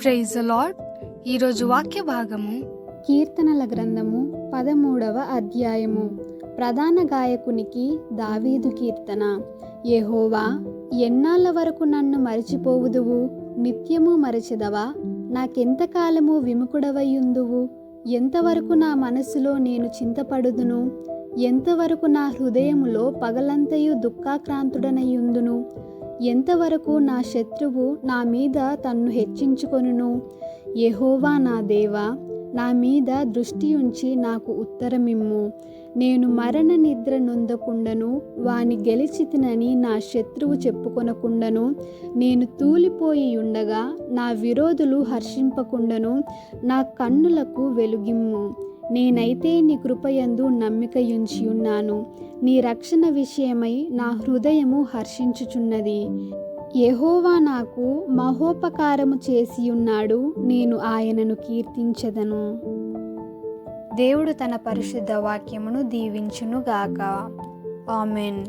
Praise the lord. ఈరోజు వాక్య భాగము కీర్తనల గ్రంథము 13వ అధ్యాయము. ప్రధాన గాయకునికి దావీదు కీర్తన. యెహోవా, ఎన్నాళ్ళ వరకు నన్ను మరచిపోవుదువు? నిత్యము మరచెదవా? నాకెంతకాలము విముఖుడవయ్యుందువు? ఎంతవరకు నా మనసులో నేను చింతపడుదును? ఎంతవరకు నా హృదయములో పగలంతయు దుఃఖాక్రాంతుడనయ్యుందును? ఎంతవరకు నా శత్రువు నా మీద తన్ను హెచ్చించుకొనును? యెహోవా నా దేవా, నా మీద దృష్టి ఉంచి నాకు ఉత్తరమిమ్ము. నేను మరణ నిద్ర నొందకుండను, వాని గెలిచితినని నా శత్రువు చెప్పుకొనకుండను. నేను తూలిపోయి ఉండగా నా విరోధులు హర్షింపకుండను. నా కన్నులకు వెలుగిమ్ము. నేనైతే నీ కృపయందు నమ్మికయుంచి ఉన్నాను. నీ రక్షణ విషయమై నా హృదయము హర్షించుచున్నది. యెహోవా నాకు మహోపకారము చేసియున్నాడు, నేను ఆయనను కీర్తించెదను. దేవుడు తన పరిశుద్ధ వాక్యమును దీవించునుగాక. ఆమెన్.